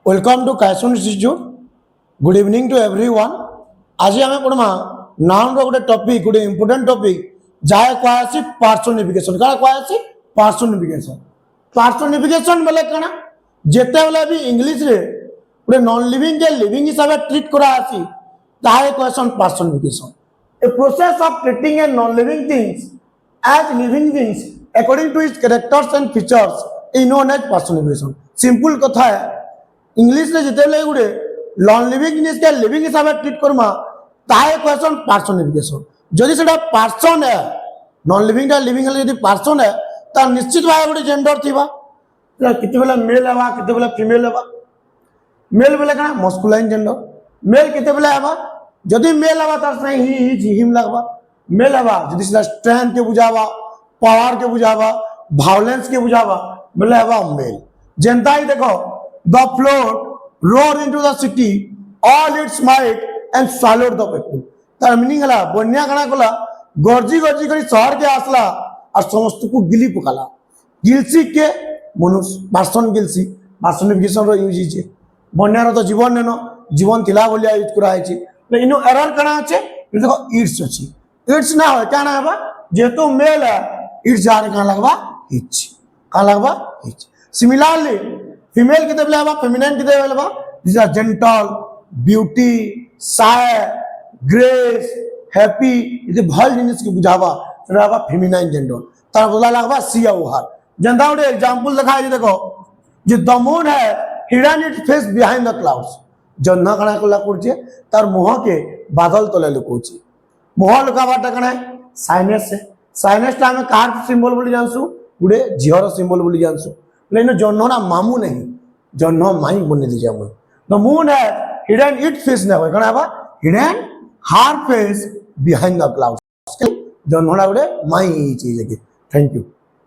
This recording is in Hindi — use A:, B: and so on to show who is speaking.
A: Welcome to Kaisun Institute. Good evening to everyone. आज आम पढ़मा नाउन गोटे टॉपिक गोटे इंपोर्टेंट टॉपिक जहाँ कहुसी पार्सोनिफिकेशन क्या कहुसी पार्सोनिफिकेशन पार्सोनिफिकेशन बोले कण जिते बेले भी इंग्लिश रे गोटे नॉन लिविंग के लिविंग हिसाब से ट्रीट करासी ताहे कहसन personification a process of treating a non living things as living things according to its characters and features is known as personification. Simple कथा है इंग्लिश रे जिते बेले गोटे नॉन लिविंग जिनिस के लिविंग हिसाब से ट्रीट करमा ताहे कहसन पार्सोनिफिकेशन। जदि सेटा पर्सन है नॉन लिविंग का लिविंग है, यदि पर्सन है तो निश्चित भाव गोटे जेंडर थिबा किते बेले मेल हेबा किते बेले फीमेल हेबा। मेल बेले कना मस्कुलाइन जेंडर मेल किते बेले हेबा जदि मेल हेबा तार से ही हिम लगबा मेल हेबा जदि सेटा स्ट्रेंथ के बुझावा पावर के बुझावा वायलेंस के बुझावा बेले हेबा मेल। जेंता ही देखो the float roared into the city all its might and swallowed the people। तार मीनिंग हला बन्या कना कला गर्जी गर्जी करी शहर के आसला और समस्त को गिली पकाला। गिलसी के मनुष्य पर्सन गिलसी पार्सोनिफिकेशन रो यूज हिचे बन्या रो तो जीवन नेनो जीवन थिला बोलिया यूज करा हिचे ले इनो एरर कना छे देखो इट्स अछि इट्स ना हो काना हेबा जेतो मेल है इट्स जार का लगबा हिच का लगबा हिच। सिमिलरली फीमेल किते बेले हेबा फेमिनिन किते बेले हेबा this are gentle beauty shy grace happy इते भल जिनिस के बुझावा सेटा फेमिनिन जेंडर तार बोला लगबा सी ओहार। जनता गोटे एग्जांपल देखा जे देखो जे द मून है hidden it face behind the clouds जन्ना कणा कला करछे तार मुंह के बादल तले लुकोछि मुंह लुकाबाटा कणा साइनेस से साइनेस ता हम कार सिंबल बोली जानसु गुडे झियर सिंबल बोली जानसु लेकिन जन्नो ना मामू नहीं जन्नो माई बने दी जामु द मून है हिडन इट फेस ना कणा बा हिडन हार फेस बिहाइंड द क्लाउड्स जन्नो ना गुडे माई चीज के। Thank you.